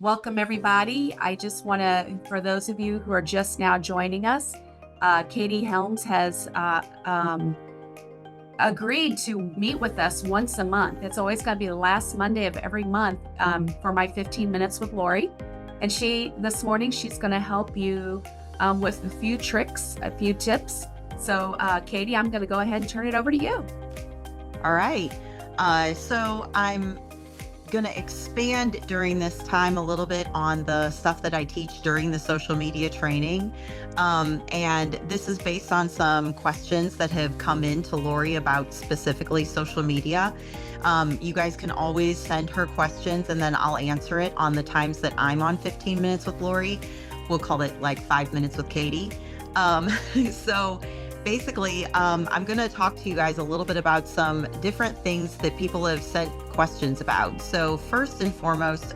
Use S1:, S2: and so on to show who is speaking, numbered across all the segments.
S1: Welcome, everybody. I just want to, for those of you who are just now joining us, Katie Helms has agreed to meet with us once a month. It's always going to be the last Monday of every month for my 15 minutes with Lori. And this morning, she's going to help you with a few tricks, a few tips. So, Katie, I'm going to go ahead and turn it over to you.
S2: All right. So I'm going to expand during this time a little bit on the stuff that I teach during the social media training. And this is based on some questions that have come in to Lori about specifically social media. You guys can always send her questions and then I'll answer it on the times that I'm on 15 minutes with Lori. We'll call it like 5 minutes with Katie. So basically, I'm going to talk to you guys a little bit about some different things that people have sent questions about. So first and foremost,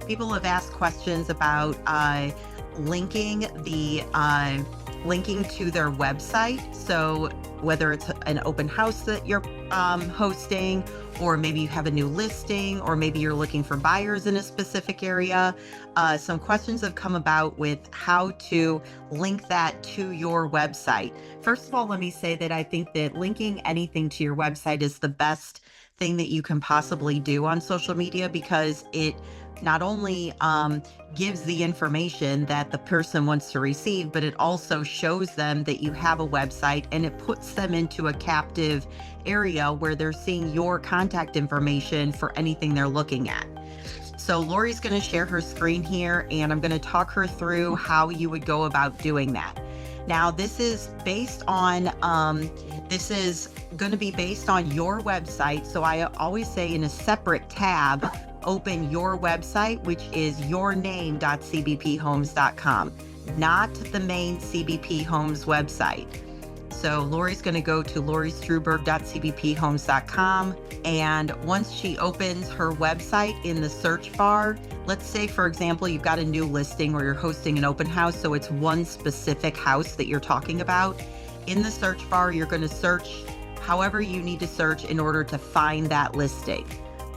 S2: people have asked questions about linking to their website. So whether it's an open house that you're hosting, or maybe you have a new listing, or maybe you're looking for buyers in a specific area. Some questions have come about with how to link that to your website. First of all, let me say that I think that linking anything to your website is the best thing that you can possibly do on social media, because it not only gives the information that the person wants to receive, but it also shows them that you have a website, and it puts them into a captive area where they're seeing your contact information for anything they're looking at. So Lori's going to share her screen here, and I'm going to talk her through how you would go about doing that. Now, this is based on, this is going to be based on your website. So I always say in a separate tab, open your website, which is yourname.cbphomes.com, not the main CBP Homes website. So Lori's going to go to loristruberg.cbphomes.com. And once she opens her website in the search bar, let's say, for example, you've got a new listing or you're hosting an open house. So it's one specific house that you're talking about. In the search bar, you're going to search however you need to search in order to find that listing.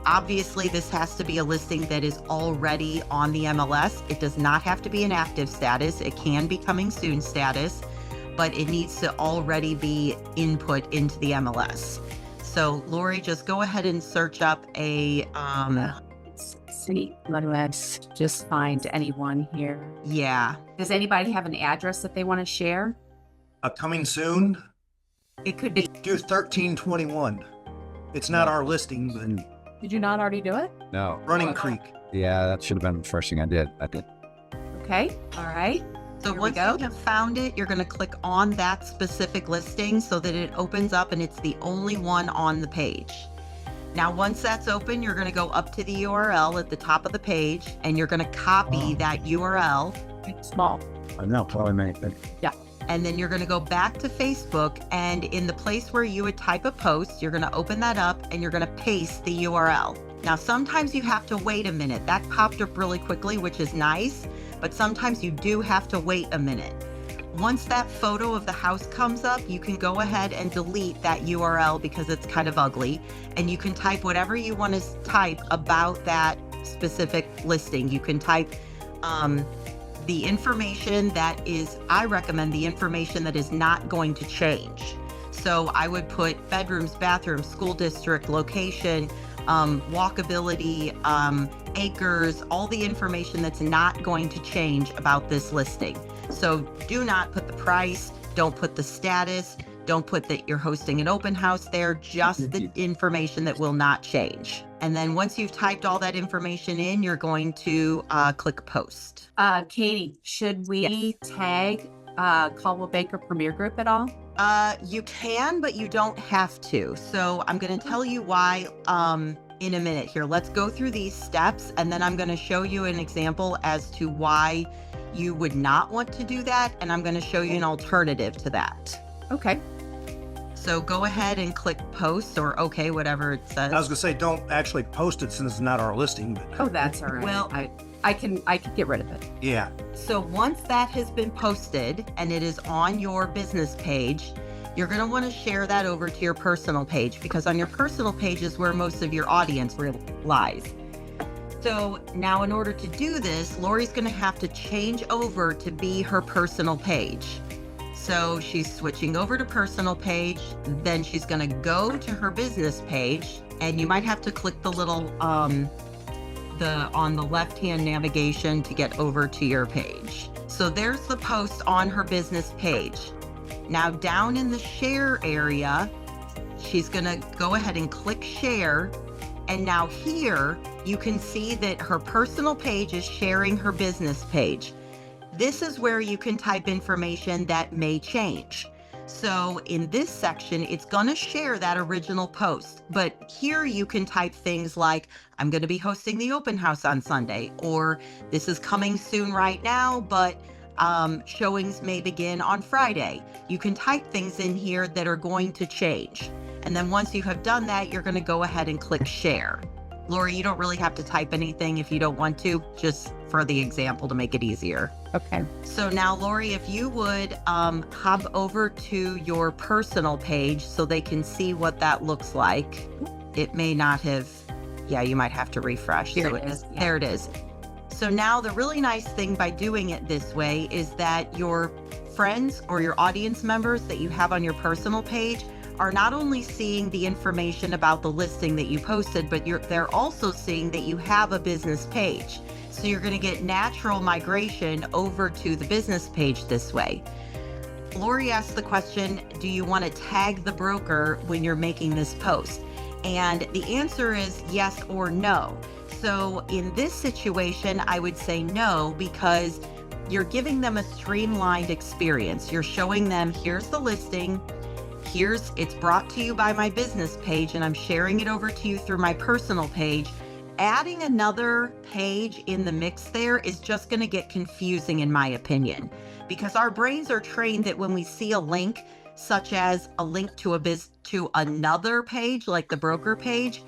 S2: Obviously, this has to be a listing that is already on the MLS. It does not have to be an active status. It can be coming soon status, but it needs to already be input into the MLS. So Lori, just go ahead and search up a...
S1: Let's see, let's just find anyone here.
S2: Yeah.
S1: Does anybody have an address that they want to share?
S3: Coming soon,
S1: It could be.
S3: do 1321. It's not our listing, but
S1: Did you not already do it?
S4: No.
S3: Running Creek.
S4: Yeah, that should have been the first thing I did.
S1: Okay. All right.
S2: So
S1: Here we
S2: once
S1: go.
S2: you have found it, you're going to click on that specific listing so that it opens up and it's the only one on the page. Now, once that's open, you're going to go up to the URL at the top of the page, and you're going to copy that URL.
S1: Small.
S4: I know, probably made it.
S2: And then you're going to go back to Facebook, and in the place where you would type a post, you're going to open that up and you're going to paste the URL. Now, sometimes you have to wait a minute. That popped up really quickly, which is nice, but sometimes you do have to wait a minute. Once that photo of the house comes up, you can go ahead and delete that URL because it's kind of ugly, and you can type whatever you want to type about that specific listing. You can type the information that is, I recommend the information that is not going to change. So I would put bedrooms, bathrooms, school district, location, walkability, acres, all the information that's not going to change about this listing. So do not put the price, don't put the status, don't put that you're hosting an open house there, just the information that will not change. And then once you've typed all that information in, you're going to click post.
S1: Katie, should we tag Caldwell Banker Premier Group at all?
S2: You can, but you don't have to. So I'm going to tell you why in a minute here. Let's go through these steps, and then I'm going to show you an example as to why you would not want to do that, and I'm going to show you an alternative to that.
S1: Okay.
S2: So go ahead and click post, or okay, whatever it says.
S3: I was going to say, don't actually post it since it's not our listing, but
S1: Oh, that's all right.
S2: Well-
S1: I can get rid of it.
S3: yeah.
S2: So once that has been posted and it is on your business page, you're going to want to share that over to your personal page, because on your personal page is where most of your audience lies. So now in order to do this, Lori's going to have to change over to be her personal page. So she's switching over to personal page, then she's going to go to her business page, and you might have to click the little on the left-hand navigation to get over to your page. So there's the post on her business page. Now down in the share area, she's going to go ahead and click share. And now here you can see that her personal page is sharing her business page. This is where you can type information that may change. So in this section, it's going to share that original post, but here you can type things like, I'm going to be hosting the open house on Sunday, or this is coming soon right now, but showings may begin on Friday. You can type things in here that are going to change. And then once you have done that, you're going to go ahead and click share. Lori, you don't really have to type anything if you don't want to, just for the example to make it easier.
S1: Okay.
S2: So now, Lori, if you would hop over to your personal page so they can see what that looks like. It may not have, yeah, you might have to refresh.
S1: Here
S2: so
S1: it is. Yeah.
S2: There it is. So now the really nice thing by doing it this way is that your friends or your audience members that you have on your personal page are not only seeing the information about the listing that you posted, but they're also seeing that you have a business page. So you're going to get natural migration over to the business page this way. Lori asked the question, do you want to tag the broker when you're making this post? And the answer is yes or no. So in this situation, I would say no, because you're giving them a streamlined experience. You're showing them, here's the listing. It's brought to you by my business page, and I'm sharing it over to you through my personal page. Adding another page in the mix there is just going to get confusing, in my opinion, because our brains are trained that when we see a link, such as a link to to another page, like the broker page,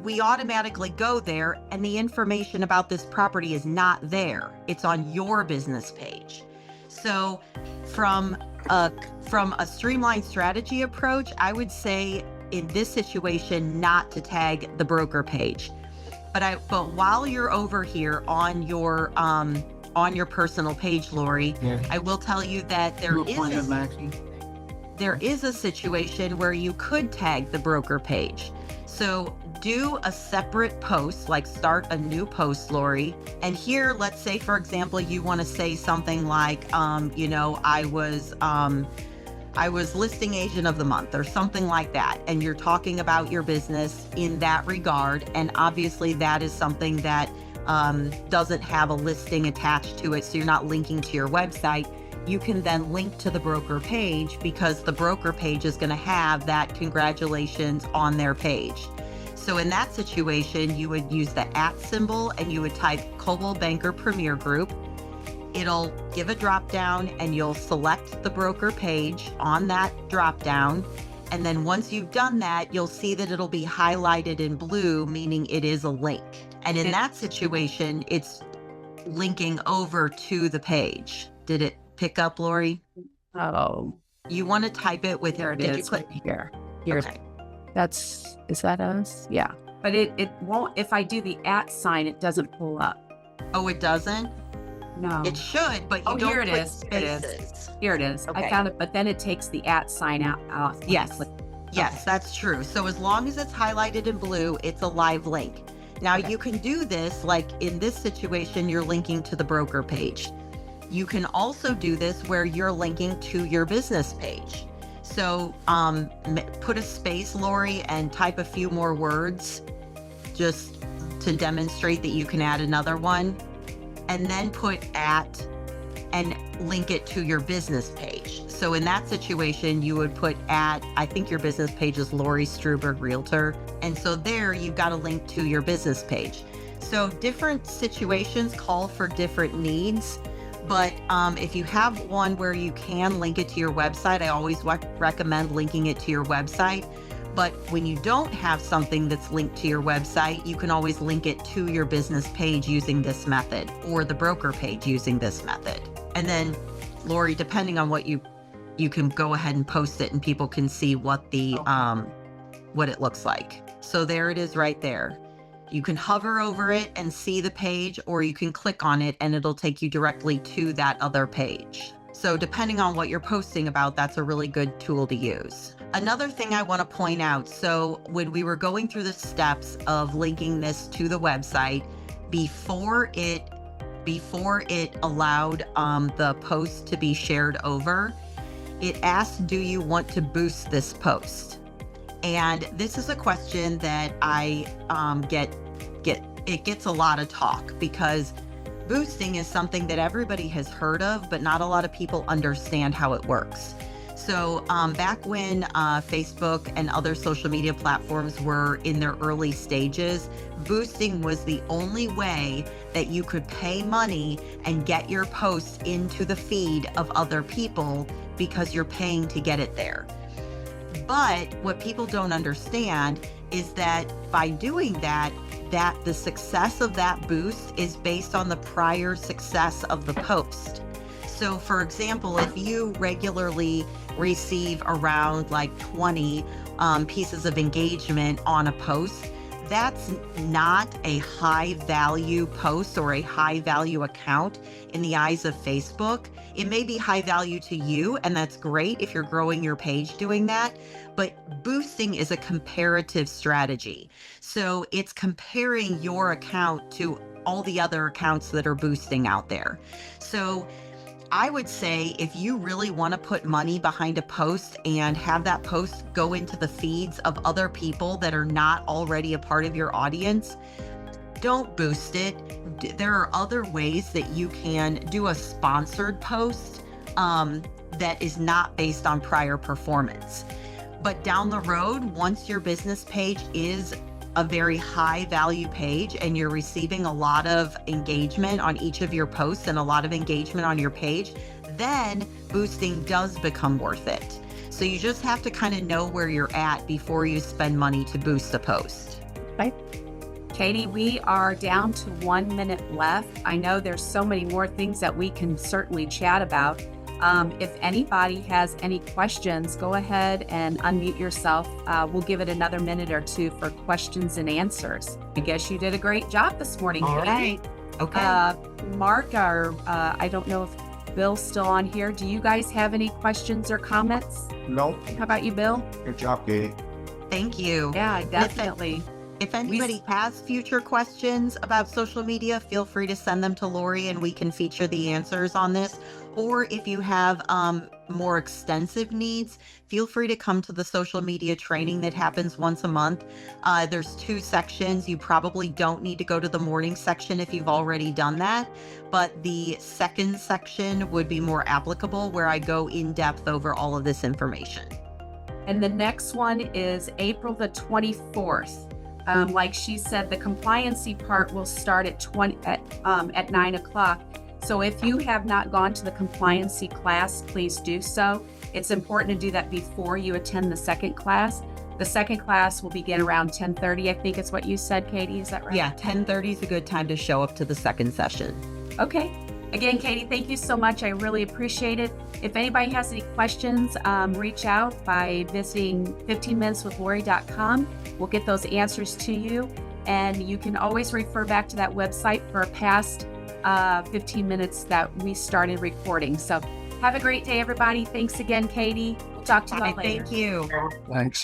S2: we automatically go there, and the information about this property is not there. It's on your business page. So from a streamlined strategy approach, I would say in this situation not to tag the broker page. But while you're over here on your personal page, Lori,
S3: Yeah.
S2: I will tell you that there is a situation where you could tag the broker page. So do a separate post, like start a new post, Lori. And here, let's say, for example, you want to say something like, I was listing agent of the month or something like that. And you're talking about your business in that regard. And obviously that is something that doesn't have a listing attached to it. So you're not linking to your website. You can then link to the broker page because the broker page is going to have that congratulations on their page. So in that situation, you would use the @ symbol and you would type Coldwell Banker Premier Group. It'll give a drop down and you'll select the broker page on that drop down. And then once you've done that, you'll see that it'll be highlighted in blue, meaning it is a link. And in that situation, it's linking over to the page. Did it pick up, Lori?
S1: Oh,
S2: You want to type it with
S1: there it
S2: did you
S1: is.
S2: click?
S1: Here. Here's
S2: Okay.
S1: is that us? Yeah. But it won't, if I do the @ sign, it doesn't pull up.
S2: Oh, it doesn't?
S1: No.
S2: It should, but you
S1: Oh,
S2: don't
S1: here it
S2: click
S1: is. Here it is.
S2: spaces.
S1: Here it is.
S2: Okay.
S1: I found it, but then it takes the @ sign out.
S2: Yes.
S1: Click.
S2: Yes, that's true. So as long as it's highlighted in blue, it's a live link. Now
S1: Okay.
S2: you can do this, like in this situation, you're linking to the broker page. You can also do this where you're linking to your business page. So put a space, Lori, and type a few more words just to demonstrate that you can add another one. And then put @ and link it to your business page. So in that situation, you would put @ I think your business page is Lori Struberg Realtor. And so there you've got a link to your business page. So different situations call for different needs. But if you have one where you can link it to your website, I always recommend linking it to your website. But when you don't have something that's linked to your website, you can always link it to your business page using this method, or the broker page using this method. And then, Lori, depending on what you can go ahead and post it and people can see what the what it looks like. So there it is right there. You can hover over it and see the page, or you can click on it and it'll take you directly to that other page. So depending on what you're posting about, that's a really good tool to use. Another thing I want to point out, so when we were going through the steps of linking this to the website, before it allowed the post to be shared over, it asked, do you want to boost this post? And this is a question that I it gets a lot of talk, because boosting is something that everybody has heard of, but not a lot of people understand how it works. So back when Facebook and other social media platforms were in their early stages, boosting was the only way that you could pay money and get your posts into the feed of other people, because you're paying to get it there. But what people don't understand is that by doing that the success of that boost is based on the prior success of the post. So for example, if you regularly receive around like 20 pieces of engagement on a post, that's not a high value post or a high value account in the eyes of Facebook. It may be high value to you, and that's great if you're growing your page doing that, but boosting is a comparative strategy. So it's comparing your account to all the other accounts that are boosting out there. So I would say if you really want to put money behind a post and have that post go into the feeds of other people that are not already a part of your audience, don't boost it. There are other ways that you can do a sponsored post that is not based on prior performance. But down the road, once your business page is a very high value page and you're receiving a lot of engagement on each of your posts and a lot of engagement on your page, then boosting does become worth it. So you just have to kind of know where you're at before you spend money to boost a post.
S1: Okay. Katie, we are down to 1 minute left. I know there's so many more things that we can certainly chat about. If anybody has any questions, go ahead and unmute yourself. We'll give it another minute or two for questions and answers. I guess you did a great job this morning.
S2: All
S1: Katie.
S2: right. Okay.
S1: Mark, or I don't know if Bill's still on here. Do you guys have any questions or comments?
S3: Nope.
S1: How about you, Bill?
S3: Good job, Katie.
S2: Thank you.
S1: Yeah, definitely.
S2: If anybody has future questions about social media, feel free to send them to Lori and we can feature the answers on this. Or if you have more extensive needs, feel free to come to the social media training that happens once a month. There's 2 sections. You probably don't need to go to the morning section if you've already done that, but the second section would be more applicable, where I go in depth over all of this information.
S1: And the next one is April the 24th. Like she said, the compliancy part will start at 9 o'clock. So if you have not gone to the compliancy class, please do so. It's important to do that before you attend the second class. The second class will begin around 10:30. I think is what you said, Katie. Is that right?
S2: Yeah, 10:30 is a good time to show up to the second session.
S1: Okay. Again, Katie, thank you so much. I really appreciate it. If anybody has any questions, reach out by visiting 15minuteswithlori.com. We'll get those answers to you. And you can always refer back to that website for past 15 minutes that we started recording. So have a great day, everybody. Thanks again, Katie. We'll talk to you all later.
S2: Thank you.
S4: Thanks.